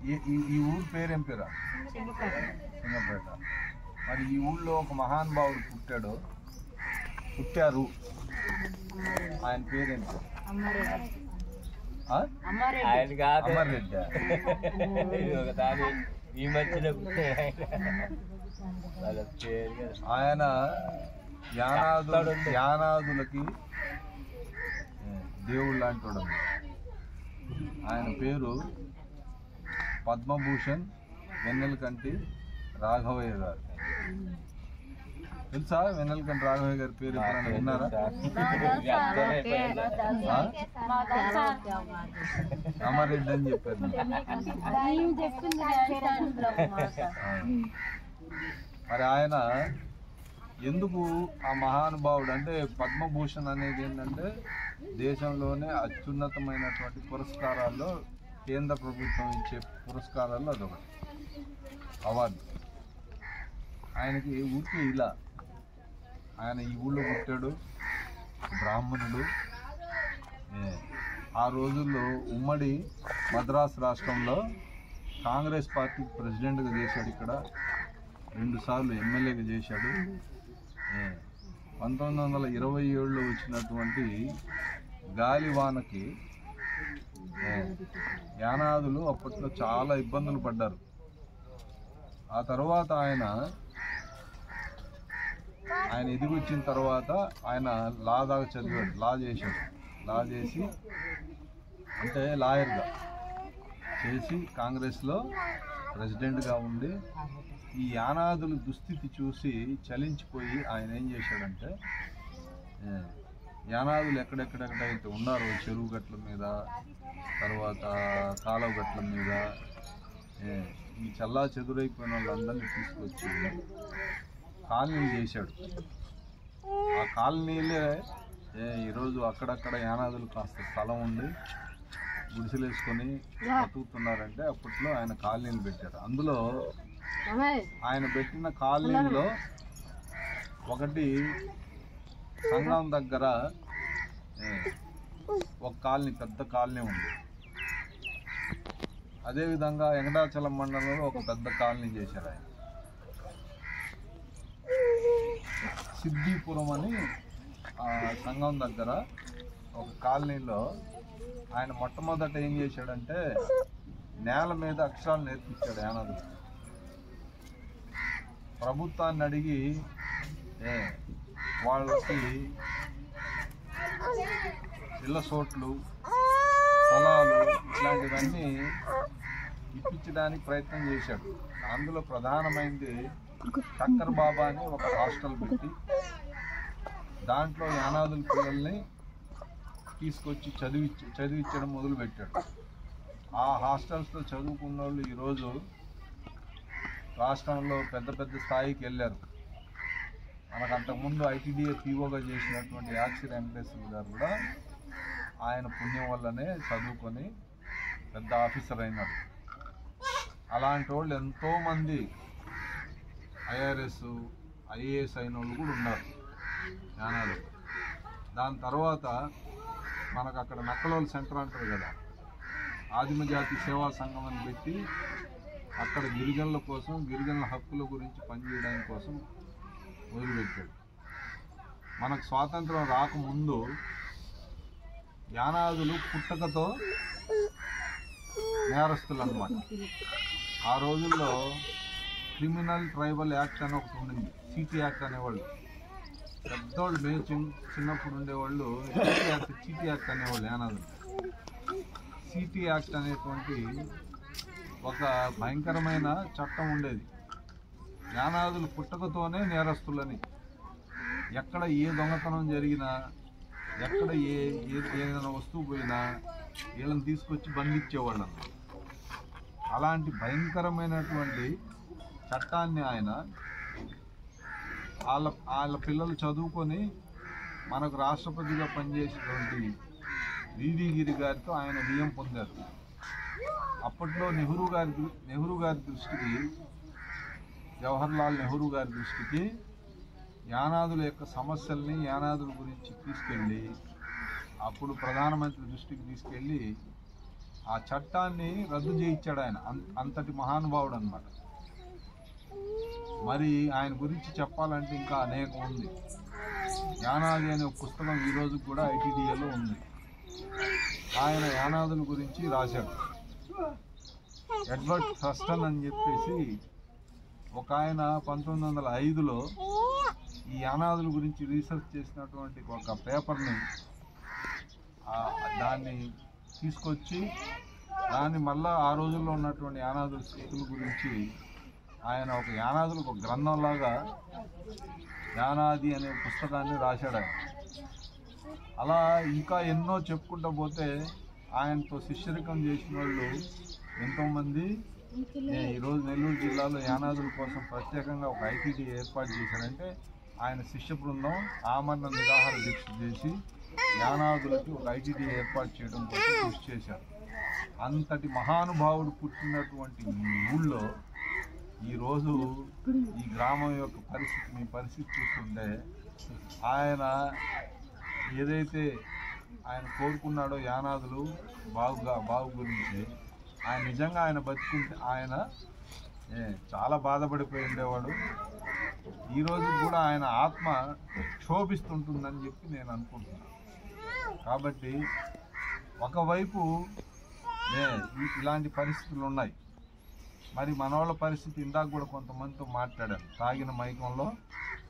ఈ ఊరు పేరేం పేరా? సింగపేట. మరి ఈ ఊళ్ళో ఒక మహానుభావుడు పుట్టారు, ఆయన పేరేంటి? ఆయన కాదు, అమర్రెడ్డి. ఈ మధ్యలో ఆయన యానాదులకి దేవుడు లాంటి వాడు. ఆయన పేరు పద్మభూషణ్ వెన్నెలకంటి రాఘవయ్య గారు. తెలుసా వెన్నెలకంటి రాఘవయ్య గారి పేరు ఎప్పుడైనా విన్నారా? అమర్రెడ్డి అని చెప్పారు. మరి ఆయన ఎందుకు ఆ మహానుభావుడు అంటే పద్మభూషణ్ అనేది ఏంటంటే దేశంలోనే అత్యున్నతమైనటువంటి పురస్కారాల్లో కేంద్ర ప్రభుత్వం ఇచ్చే పురస్కారాల్లో అదొకటి అవార్డు. ఆయనకి ఊరికి ఇలా ఆయన ఈ ఊళ్ళో పుట్టాడు, బ్రాహ్మణుడు. ఆ రోజుల్లో ఉమ్మడి మద్రాసు రాష్ట్రంలో కాంగ్రెస్ పార్టీకి ప్రెసిడెంట్గా చేశాడు. ఇక్కడ 2 సార్లు ఎమ్మెల్యేగా చేశాడు. 1927లో వచ్చినటువంటి గాలివానకి యానాదులు అప్పట్లో చాలా ఇబ్బందులు పడ్డారు. ఆ తర్వాత ఆయన ఎదిగి వచ్చిన తర్వాత ఆయన లా దాకా చదివాడు, లా చేసి అంటే లాయర్గా చేసి కాంగ్రెస్లో ప్రెసిడెంట్గా ఉండి ఈ యానాదుల దుస్థితి చూసి చలించిపోయి ఆయన ఏం చేశాడంటే యానాదులు ఎక్కడెక్కడెక్కడైతే ఉన్నారో చెరువు గట్ల మీద, తర్వాత కాలువ గట్ల మీద ఈ చల్లా చెదురైపోయిన వాళ్ళందరినీ తీసుకొచ్చి కాలనీలు చేశాడు. ఆ కాలనీలే ఈరోజు అక్కడక్కడ యానాదులు కాస్త స్థలం ఉండి గుడిసెలు వేసుకొని బతుకుతున్నారంటే అప్పట్లో ఆయన కాలనీలు పెట్టారు. అందులో ఆయన పెట్టిన కాలనీలో ఒకటి సంగం దగ్గర ఒక కాలనీ, పెద్ద కాలనీ ఉంది. అదేవిధంగా వెంకటాచలం మండలంలో ఒక పెద్ద కాలనీ చేశారు ఆయన. సిద్దిపురం అని సంగం దగ్గర ఒక కాలనీలో ఆయన మొట్టమొదట ఏం చేశాడంటే నేల మీద అక్షరాలు నేర్పించాడు యానాదులు. ప్రభుత్వాన్ని అడిగి వాళ్ళకి ఇళ్ళ చోట్లు, పొలాలు ఇట్లాంటివన్నీ ఇప్పించడానికి ప్రయత్నం చేశాడు. అందులో ప్రధానమైనది టక్కర్ బాబా అని ఒక హాస్టల్ పెట్టి దాంట్లో యానాదుల పిల్లల్ని తీసుకొచ్చి చదివించడం మొదలుపెట్టాడు. ఆ హాస్టల్స్లో చదువుకున్న వాళ్ళు ఈరోజు రాష్ట్రంలో పెద్ద పెద్ద స్థాయికి వెళ్ళారు. మనకు అంతకుముందు ఐటీడీఏ పీఓగా చేసినటువంటి యాక్షి వెంకటేశ్వర గారు కూడా ఆయన పుణ్యం వల్లనే చదువుకొని పెద్ద ఆఫీసర్ అయినారు. అలాంటి వాళ్ళు ఎంతోమంది ఐఆర్ఎస్, ఐఏఎస్ అయిన వాళ్ళు కూడా ఉన్నారు యానాలు. దాని తర్వాత మనకు అక్కడ నక్కలోల్ సెంటర్ అంటారు కదా, ఆదిమజాతి సేవా సంఘం అని పెట్టి అక్కడ గిరిజనుల కోసం, గిరిజనుల హక్కుల గురించి పనిచేయడానికి కోసం మొదలుపెట్టాడు. మనకు స్వాతంత్రం రాకముందు యానాదులు పుట్టకతో నేరస్తులు అన్నమాట. ఆ రోజుల్లో క్రిమినల్ ట్రైబల్ యాక్ట్ అని ఒకటి ఉండింది, సిటీ యాక్ట్ అనేవాళ్ళు. పెద్దవాళ్ళు మేము చిన్నప్పుడు ఉండేవాళ్ళు చీటీ యాక్ట్ అనేవాళ్ళు యానాదులు. సిటీ యాక్ట్ అనేటువంటి ఒక భయంకరమైన చట్టం ఉండేది. యానాదులు పుట్టకతోనే నేరస్తులని, ఎక్కడ ఏ దొంగతనం జరిగినా, ఎక్కడ ఏదైనా వస్తువు పోయినా వీళ్ళని తీసుకొచ్చి బంధించేవాళ్ళు. అలాంటి భయంకరమైనటువంటి చట్టాన్ని ఆయన వాళ్ళ పిల్లలు చదువుకొని మనకు రాష్ట్రపతిగా పనిచేసేటువంటి వివి గిరి గారితో ఆయన విజయం పొందారు. అప్పట్లో నెహ్రూ గారి దృష్టికి, జవహర్లాల్ నెహ్రూ గారి దృష్టికి యానాదుల యొక్క సమస్యల్ని, యానాదుల గురించి తీసుకెళ్ళి అప్పుడు ప్రధానమంత్రి దృష్టికి తీసుకెళ్ళి ఆ చట్టాన్ని రద్దు చేయించాడు ఆయన. అంతటి మహానుభావుడు అన్నమాట. మరి ఆయన గురించి చెప్పాలంటే ఇంకా అనేకం ఉంది. యానాది అనే ఒక పుస్తకం ఈరోజు కూడా ఐటీడీఏలో ఉంది. ఆయన యానాదుల గురించి రాశాడు. ఎడ్వర్డ్ థర్స్టన్ అని చెప్పేసి ఒక ఆయన 1905లో ఈ యానాదుల గురించి రీసెర్చ్ చేసినటువంటి ఒక పేపర్ని దాన్ని తీసుకొచ్చి దాన్ని మళ్ళా ఆ రోజుల్లో ఉన్నటువంటి యానాదుల స్థితుల గురించి ఆయన ఒక యానాదులకు ఒక గ్రంథంలాగా యానాది అనే పుస్తకాన్ని రాశాడు ఆయన. అలా ఇంకా ఎన్నో చెప్పుకుంటూ పోతే ఆయనతో శిష్యరికం చేసిన వాళ్ళు ఎంతోమంది ఈరోజు నెల్లూరు జిల్లాలో యానాదుల కోసం ప్రత్యేకంగా ఒక ఐటీడీ ఏర్పాటు చేశారంటే ఆయన శిష్య బృందం ఆమరణ నిరాహార దీక్ష చేసి యానాదులకి ఒక ఐటీడీ ఏర్పాటు చేయడం కోసం కృషి చేశారు. అంతటి మహానుభావుడు పుట్టినటువంటి ఈ ఊళ్ళో ఈరోజు ఈ గ్రామం యొక్క పరిస్థితి, మీ పరిస్థితి చూస్తుంటే ఆయన ఏదైతే ఆయన కోరుకున్నాడో యానాదులు బాగు గురించి, ఆయన నిజంగా ఆయన బతుకుంటే ఆయన చాలా బాధపడిపోయి ఉండేవాడు. ఈరోజు కూడా ఆయన ఆత్మ క్షోభిస్తుంటుందని చెప్పి నేను అనుకుంటున్నాను. కాబట్టి ఒకవైపు ఇలాంటి పరిస్థితులు ఉన్నాయి. మరి మనవాళ్ళ పరిస్థితి ఇందాక కూడా కొంతమందితో మాట్లాడారు. తాగిన మైకంలో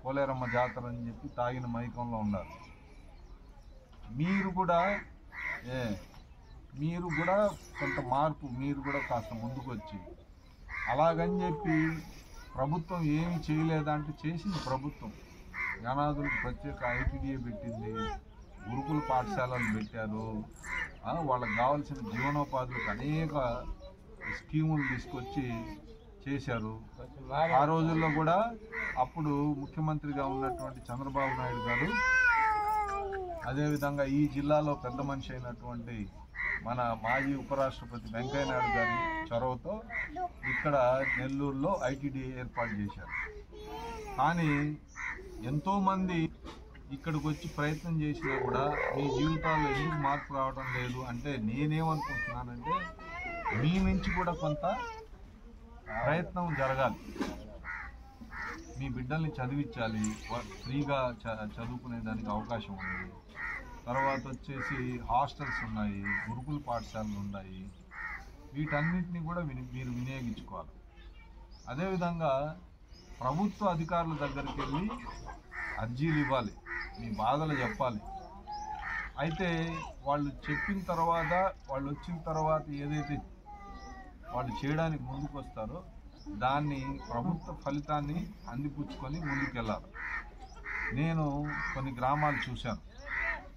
పోలేరమ్మ జాతర అని చెప్పి తాగిన మైకంలో ఉన్నారు. మీరు కూడా కొంత మార్పు, మీరు కూడా కాస్త ముందుకు వచ్చి అలాగని చెప్పి ప్రభుత్వం ఏమి చేయలేదంటే చేసింది ప్రభుత్వం. యానాదులకు ప్రత్యేక ఐటీడీఏ పెట్టింది, గురుకుల పాఠశాలలు పెట్టారు, వాళ్ళకి కావాల్సిన జీవనోపాధులకు అనేక స్కీములు తీసుకొచ్చి చేశారు. ఆ రోజుల్లో కూడా అప్పుడు ముఖ్యమంత్రిగా ఉన్నటువంటి చంద్రబాబు నాయుడు గారు, అదేవిధంగా ఈ జిల్లాలో పెద్ద మనిషి అయినటువంటి మన మాజీ ఉపరాష్ట్రపతి వెంకయ్య నాయుడు గారి చొరవతో ఇక్కడ నెల్లూరులో ఐటీడీ ఏర్పాటు చేశారు. కానీ ఎంతోమంది ఇక్కడికి వచ్చి ప్రయత్నం చేసినా కూడా మీ జీవితాల్లో ఎందుకు మార్పు రావడం లేదు అంటే నేనేమనుకుంటున్నానంటే మీ నుంచి కూడా కొంత ప్రయత్నం జరగాలి. మీ బిడ్డల్ని చదివించాలి, ఫ్రీగా చదువుకునే దానికి అవకాశం ఉంది. తర్వాత వచ్చేసి హాస్టల్స్ ఉన్నాయి, గురుకుల పాఠశాలలు ఉన్నాయి. వీటన్నిటిని కూడా మీరు వినియోగించుకోవాలి. అదేవిధంగా ప్రభుత్వ అధికారుల దగ్గరికి వెళ్ళి అర్జీలు ఇవ్వాలి, మీ బాధలు చెప్పాలి. అయితే వాళ్ళు చెప్పిన తర్వాత, వాళ్ళు వచ్చిన తర్వాత ఏదైతే వాళ్ళు చేయడానికి ముందుకు వస్తారో దాన్ని ప్రభుత్వ ఫలితాన్ని అందిపుచ్చుకొని ముందుకెళ్ళాలి. నేను కొన్ని గ్రామాలు చూశాను.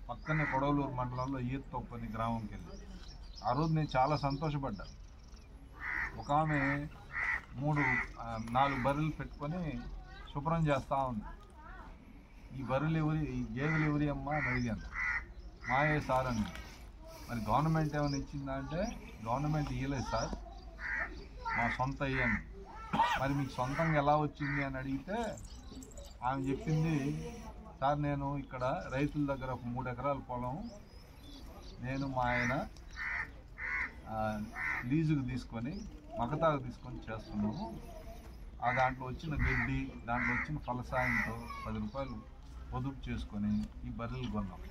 పక్కనే కొడవలూరు మండలంలో ఈతతో కొన్ని గ్రామంకి వెళ్ళి ఆ రోజు నేను చాలా సంతోషపడ్డాను. ఒక ఆమె 4 బర్రెలు పెట్టుకొని శుభ్రం చేస్తూ ఉంది. ఈ గేదెలు ఎవరి అమ్మ అని అడిగాను. మాయే సార్ అని. మరి గవర్నమెంట్ ఏమైనా ఇచ్చిందా అంటే గవర్నమెంట్ ఇవ్వలేదు సార్, మా సొంత అయ్యాను. మరి మీకు సొంతంగా ఎలా వచ్చింది అని అడిగితే ఆమె చెప్పింది, సార్ నేను ఇక్కడ రైతుల దగ్గర ఒక 3 ఎకరాల పొలం నేను మా ఆయన లీజుకు తీసుకొని మగతాకు తీసుకొని చేస్తున్నాము. ఆ దాంట్లో వచ్చిన గడ్డి, దాంట్లో వచ్చిన ఫలసాయంతో 10 రూపాయలు పొదుపు చేసుకొని ఈ బర్రెలు కొన్నాం.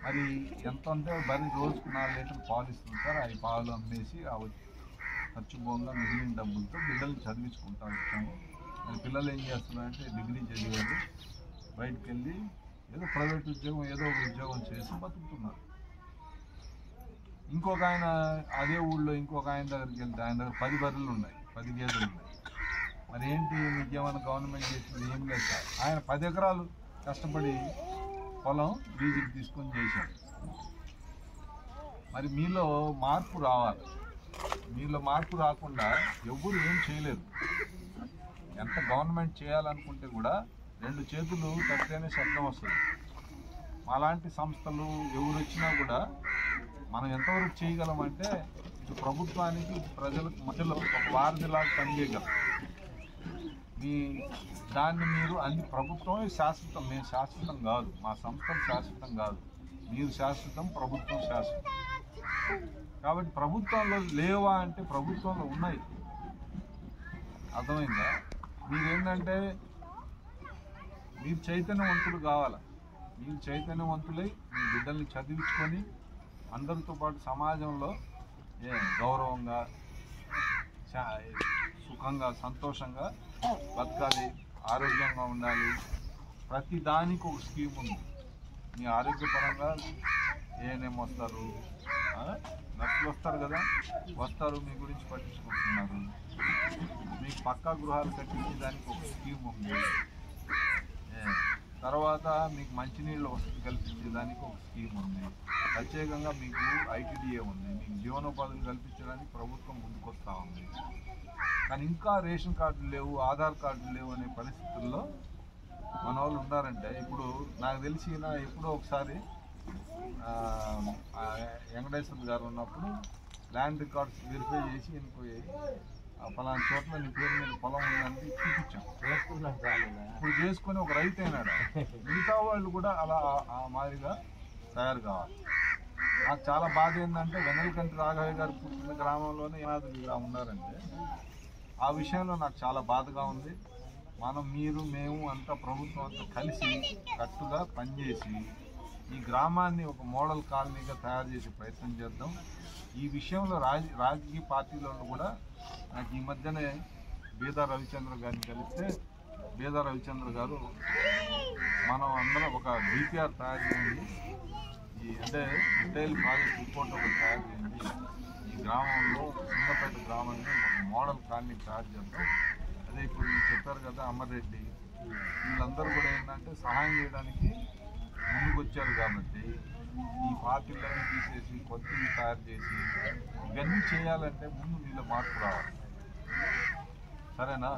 మరి ఎంత అంటే బర్రె రోజుకు 4 లీటర్లు పాలు ఇస్తుంది సార్. ఆ పాలు అమ్మేసి ఖర్చు పోగా మిగిలిన డబ్బులతో బిడ్డలు చదివించుకుంటా వచ్చాము. మరి పిల్లలు ఏం చేస్తున్నారంటే డిగ్రీ చదివారు, బయటకు వెళ్ళి ఏదో ప్రైవేట్ ఉద్యోగం, ఏదో ఒక ఉద్యోగం చేసి బతుకుతున్నారు. ఇంకొక ఆయన అదే ఊళ్ళో ఇంకొక ఆయన దగ్గరికి వెళ్తే ఆయన దగ్గర 10 బర్రెలు ఉన్నాయి, 10 గేదెలు ఉన్నాయి. మరి ఏంటి మీకేమైనా గవర్నమెంట్ చేసింది ఏం లేదు సార్. ఆయన 10 ఎకరాలు కష్టపడి పొలం లీజుకి తీసుకొని చేశాడు. మరి మీలో మార్పు రావాలి. మీలో మార్పు రాకుండా ఎవరు ఏం చేయలేరు. ఎంత గవర్నమెంట్ చేయాలనుకుంటే కూడా 2 చేతులు తప్పితేనే శబ్దం వస్తుంది. అలాంటి సంస్థలు ఎవరు వచ్చినా కూడా మనం ఎంతవరకు చేయగలమంటే ఇటు ప్రభుత్వానికి ఇటు ప్రజలకు మధ్యలో ఒక వారధిలాగా పనిచేయగలం. దాన్ని మీరు అన్ని ప్రభుత్వమే శాశ్వతం, మేము శాశ్వతం కాదు, మా సంస్థలు శాశ్వతం కాదు. మీరు శాశ్వతం, ప్రభుత్వం శాశ్వతం. కాబట్టి ప్రభుత్వంలో లేవా అంటే ప్రభుత్వంలో ఉన్నాయి. అర్థమైందా? మీరేంటంటే మీరు చైతన్యవంతులు కావాలి. మీరు చైతన్యవంతులై మీ బిడ్డల్ని చదివించుకొని అందరితో పాటు సమాజంలో గౌరవంగా సుఖంగా సంతోషంగా బతకాలి, ఆరోగ్యంగా ఉండాలి. ప్రతి దానికి ఒక స్కీమ్ ఉంది. మీ ఆరోగ్యపరంగా ఏఎన్ఎం వస్తారు, నర్సులు వస్తారు కదా, వస్తారు, మీ గురించి పట్టించుకుంటున్నారు. మీకు పక్కా గృహాలు కట్టించేదానికి ఒక స్కీమ్ ఉంది. తర్వాత మీకు మంచినీళ్ళ వసతి కల్పించేదానికి ఒక స్కీమ్ ఉంది. ప్రత్యేకంగా మీకు ఐటీడీఏ ఉంది. మీకు జీవనోపాధులు కల్పించడానికి ప్రభుత్వం ముందుకొస్తూ ఉంది. కానీ ఇంకా రేషన్ కార్డులు లేవు, ఆధార్ కార్డులు లేవు అనే పరిస్థితుల్లో మన వాళ్ళు ఉన్నారంటే, ఇప్పుడు నాకు తెలిసిన ఎప్పుడో ఒకసారి వెంకటేశ్వర గారు ఉన్నప్పుడు ల్యాండ్ రికార్డ్స్ వెరిఫై చేసి వెళ్ళిపోయి పలానా చోట్ల నీ పేరు మీద పొలం ఉందని చూపించాం. ఇప్పుడు చేసుకొని ఒక రైతు అయినాడు. మిగతా వాళ్ళు కూడా అలా ఆ మాదిరిగా తయారు కావాలి. నాకు చాలా బాధ ఏంటంటే వెన్నెలకంటి రాఘవయ్య గారు పుట్టిన గ్రామంలోనే ఏనాదులు ఇలా ఉన్నారంటే ఆ విషయంలో నాకు చాలా బాధగా ఉంది. మనం మేము అంతా ప్రభుత్వం అంతా కలిసి కట్టుగా పనిచేసి ఈ గ్రామాన్ని ఒక మోడల్ కాలనీగా తయారు చేసే ప్రయత్నం చేద్దాం. ఈ విషయంలో రాజకీయ పార్టీలలో కూడా నాకు ఈ మధ్యనే బీదా రవిచంద్ర గారిని కలిస్తే బీదా రవిచంద్ర గారు మనం అందరం ఒక డిపిఆర్ తయారు చేయండి, అంటే డీటెయిల్ ప్రాజెక్ట్ రిపోర్ట్ ఒకటి తయారు చేయండి, ఈ గ్రామంలో సింగపేట గ్రామాన్ని ఒక మోడల్ కాలనీ తయారు చేద్దాం. అదే ఇప్పుడు మీరు చెప్పారు కదా అమర్రెడ్డి, వీళ్ళందరూ కూడా ఏంటంటే సహాయం చేయడానికి ముందుకు వచ్చారు. కాబట్టి ఈ పార్టీలన్నీ తీసేసి కొత్తవి తయారు చేసి ఇవన్నీ చేయాలంటే ముందు వీళ్ళ మార్పు రావాలి. సరేనా?